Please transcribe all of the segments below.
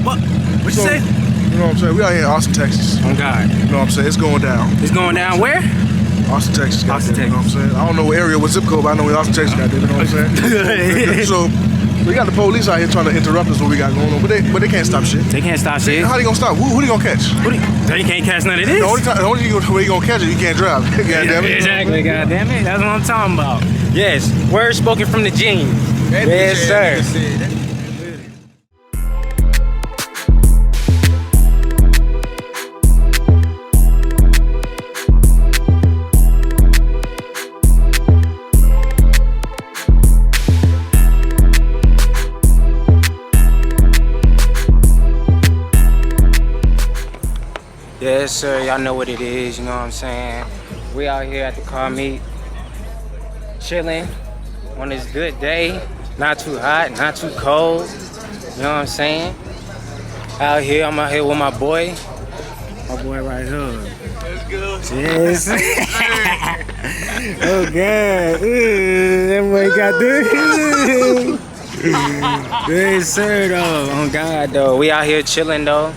What you say? You know what I'm saying? We out here in Austin, Texas. Oh God. You know what I'm saying? It's going down. It's going down where? Austin, Texas. Austin, Texas. You know what I'm saying? I don't know what area, what zip code, but I know we Austin, Texas. Goddamn, you know what I'm saying? So we got the police out here trying to interrupt us what we got going on, but they can't stop shit. They can't stop shit. How they gonna stop? Who they gonna catch? They can't catch none of this. The only way you gonna catch it, you can't drive. Goddamn it. Exactly, goddamn it. That's what I'm talking about. Yes, words spoken from the gene. Yes, sir. Yes, sir. Y'all know what it is. You know what I'm saying? We out here at the Carmeet, chilling on this good day. Not too hot, not too cold. You know what I'm saying? Out here, I'm out here with my boy. My boy right here. Let's go. Yes. Oh God. That boy got this. Yes, sir. Though. Oh God, though. We out here chilling though.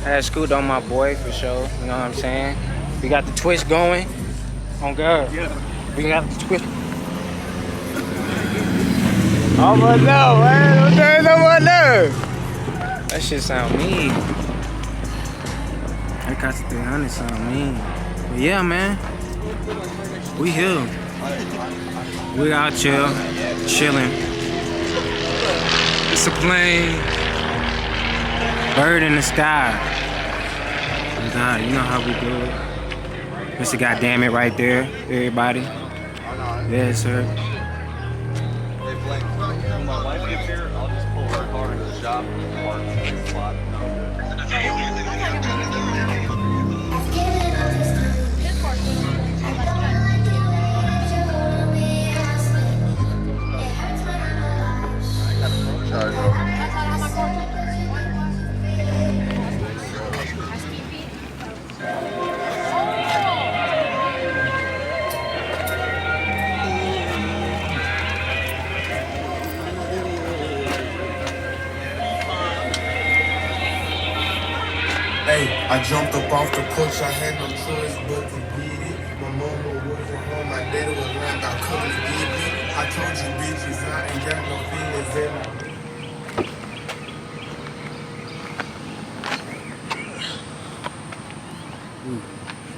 I had scoot on my boy for sure. You know what I'm saying? We got the twist going. Oh God. Yeah. We got the twist. Almost no, man. Almost no. That shit sound mean. That cost 300 sound mean. But yeah, man. We here. We out here chilling. It's a plane. Bird in the sky. Oh God, you know how we do it. Mr. Goddamnit right there, everybody. Yes, sir. Hey, Blake, when my wife gets here, I'll just pull her car into the shop and park in the spot. Hey, I jumped up off the porch, I had no choice but to get it. My mama wasn't home, my daddy was like, I couldn't get it. I told you bitches, I ain't got no feelings in my...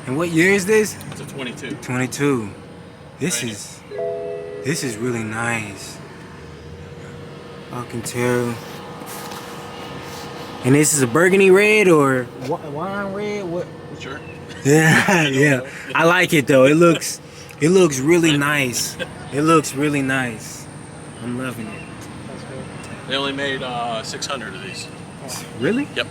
And what year is this? It's a 22. 22. This is really nice. I can tell. And this is a burgundy red or wine red? What? Sure. Yeah, yeah. I like it though. It looks really nice. It looks really nice. I'm loving it. They only made 600 of these. Really? Yep.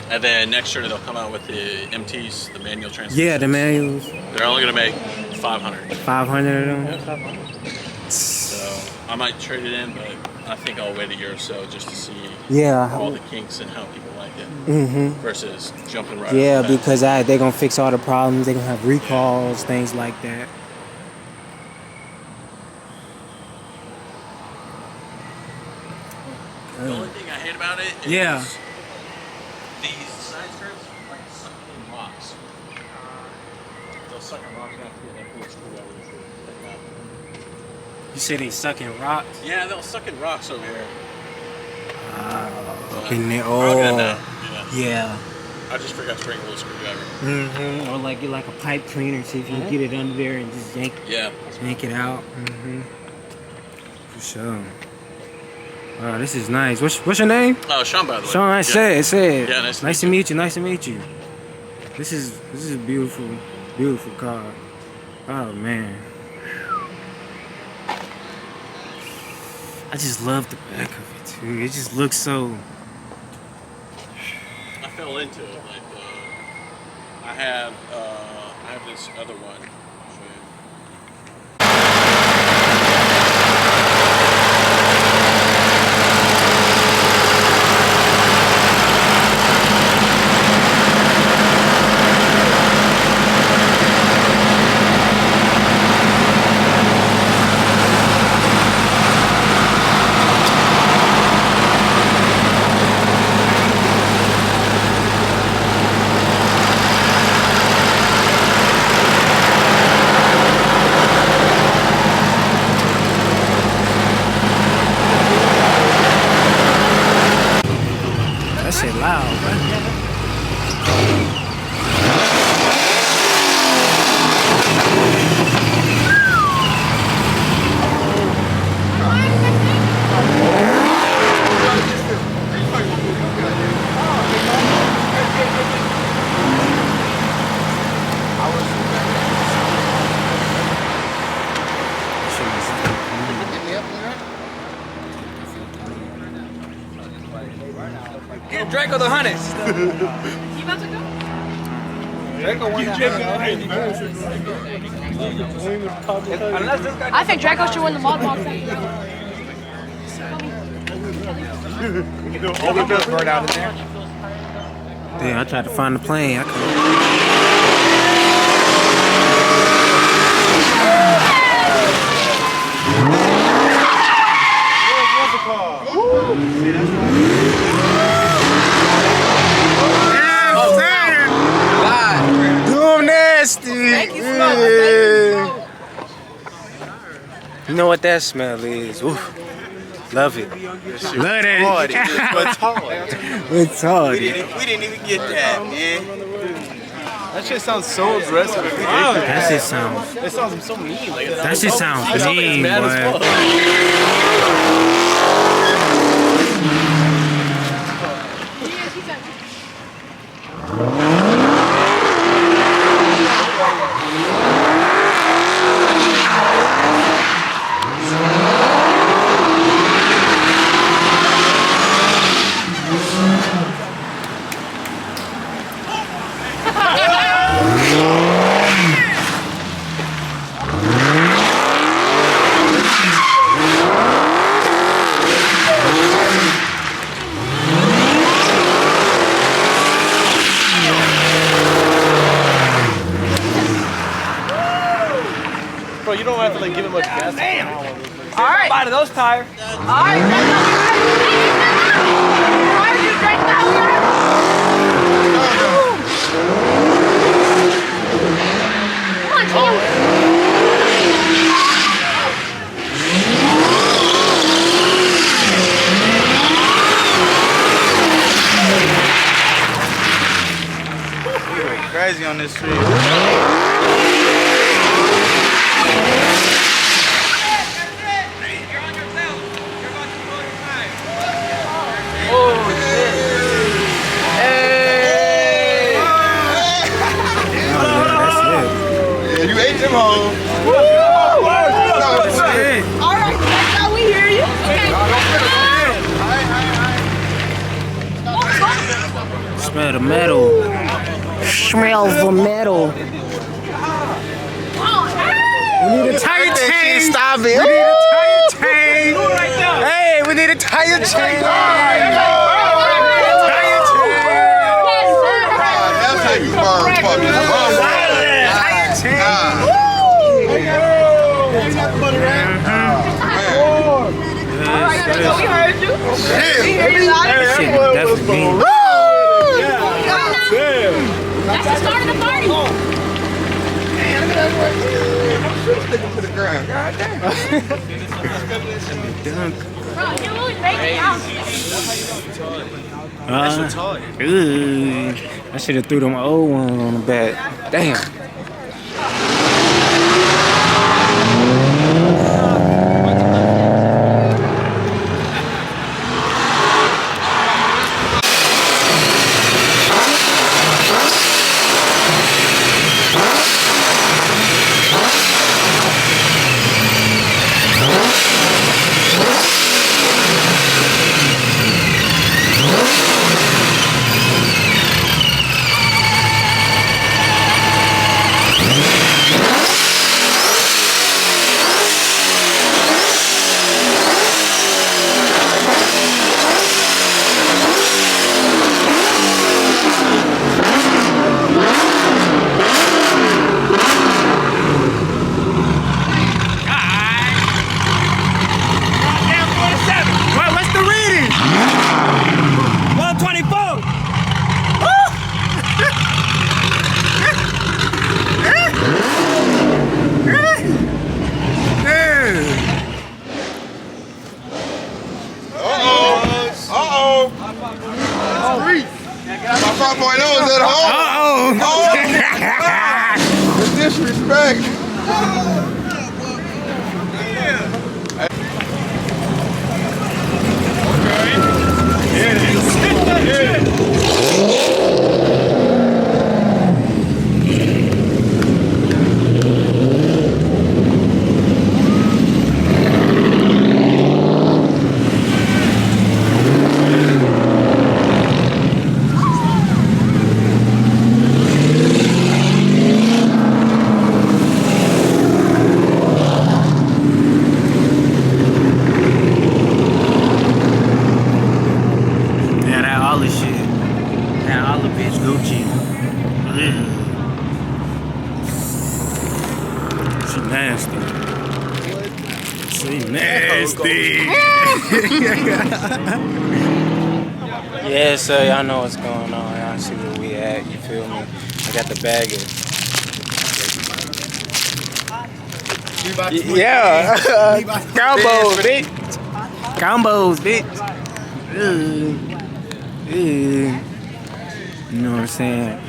And then next year they'll come out with the MTs, the manual transmissions. Yeah, the manuals. They're only gonna make 500. 500 of them. Yeah, 500. So I might trade it in, but I think I'll wait a year or so just to see all the kinks and how people like it versus jumping right. Yeah, because they're gonna fix all the problems. They're gonna have recalls, things like that. The only thing I hate about it is these side skirts like sucking in rocks. They'll suck in rocks after you get that full screwdriver. You say they suck in rocks? Yeah, they'll suck in rocks over here. Yeah. I just forgot to bring a little screwdriver. Or like get like a pipe cleaner, see if you can get it under there and just yank it out. For sure. Wow, this is nice. What's your name? Oh, Sean, by the way. Sean, say it. Yeah, nice to meet you. Nice to meet you. This is a beautiful, beautiful car. Oh man. I just love the back of it too. It just looks so. I fell into it. Like I have this other one. I'll show you. wild, bro. Get Draco the Hunters. You about to go? Draco won that. I think Draco should win the mod box. Burnout in there. Damn, I tried to find the plane. I couldn't. Doom nasty. You know what that smell is? Oof. Love it. Love it. It's hard. We didn't even get that, man. That shit sounds so aggressive. That shit sounds. It sounds so mean. Like, That shit sounds mean, boy. Bro, you don't have to like give it much gas. All right. Bite of those tires. All right, Crazy on this street. Them home. all right, that's how we hear you. Okay. Smell the metal. Smells the metal. We need a tire chain. Stop it. We need a tire chain. Hey, we need a tire chain. That's how you burn fucking. We heard you. We heard you loud. That shit definitely mean. That's the start of the party. To the ground. God damn. Bro, you really make it out. I should have threw them old ones on the back. Damn. 5.0 is at home. The disrespect. Yeah, so y'all know what's going on. Y'all see where we at. You feel me? I got the bagger. Yeah. Combos, bitch. Combos, bitch. You know what I'm saying?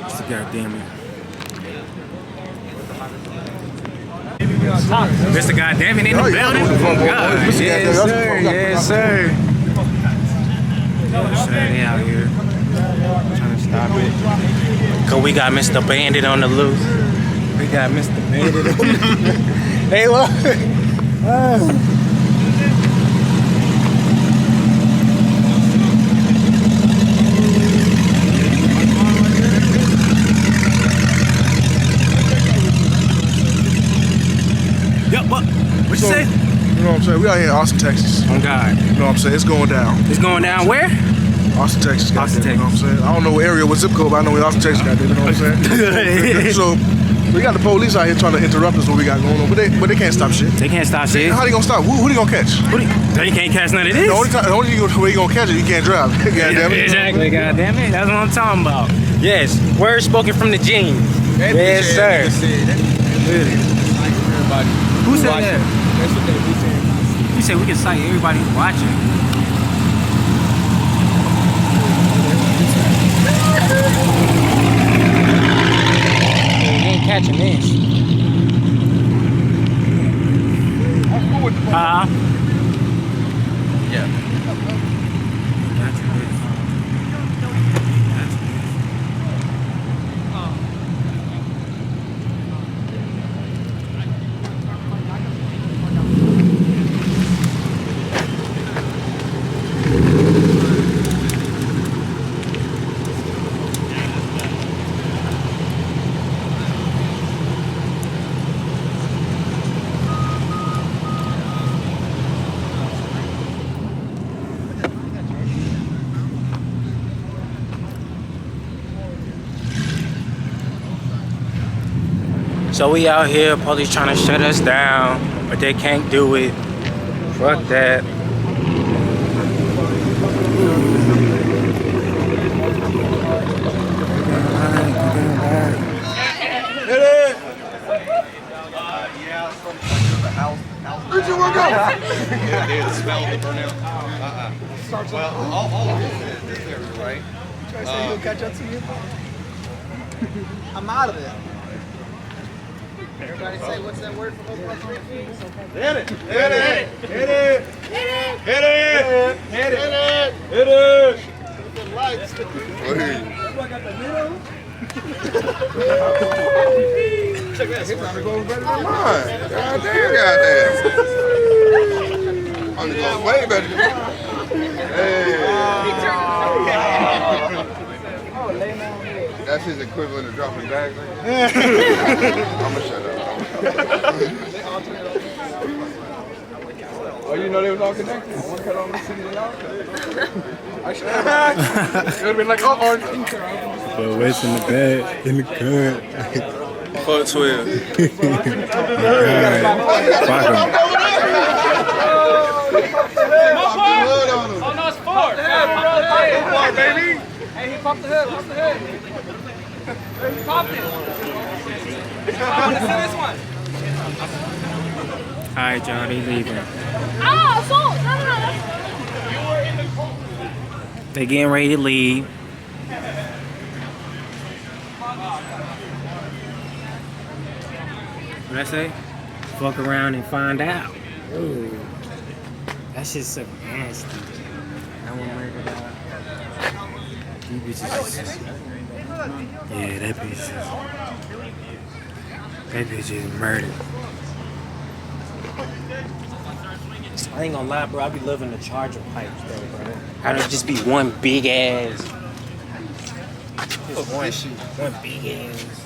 It's a goddamn it. Mr. Goddamnit in the building. God, yes, sir. Yes, sir. They out here trying to stop it. Cause we got Mr. Bandit on the loose. We got Mr. Bandit on the loose. Hey, what? Yep, what you say? You know what I'm saying? We out here in Austin, Texas. Oh God. You know what I'm saying? It's going down. It's going down where? Austin, Texas. Austin, You know what I'm saying? I don't know what area, what zip code, but I know we Austin, Texas. Goddamn, you know what I'm saying? So we got the police out here trying to interrupt us what we got going on, but they can't stop shit. They can't stop shit. How they gonna stop? Who they gonna catch? They can't catch none of this. The only way you gonna catch it, you can't drive. Goddamn it. Exactly, goddamn it. That's what I'm talking about. Yes, word spoken from the gene. Yes, sir. Who said that? That's what they be saying. You said we can cite everybody who's watching. You ain't catching this. Yeah. So we out here, police trying to shut us down, but they can't do it. Fuck that. Where'd you want to go? Yeah, dude, the smell of the burnout. Well, all of this area, right? You trying to say you'll catch up to me? I'm out of there. Everybody say, what's that word for MoparStreetKings? Hit it! Hit it! Hit it! Hit it! Hit it! Hit it! Hit it! The lights. I got the middle. Check that. He's trying to go better than mine. Goddamn. I'm going way better than mine. Hey. That's his equivalent of dropping bags. I'm gonna shut up. Oh, you know they was all connected. One cut on the city and all. I should have. It would have been like, oh, orange. But what's in the bag, in the cut? Fuck 12. Fuck him. Oh, no, it's 4. Hey, baby. Hey, he popped the hood. What's the hood? He popped it. I want to see this one. Alright, y'all, they leaving. Oh, assault! No. They getting ready to leave. What I say? Fuck around and find out. Ooh. That shit's so nasty. I want murder dog. These bitches. Yeah, that bitch is murdered. I ain't gonna lie, bro. I be loving the charger pipes, though, bro. How to just be one big ass. Just one big ass.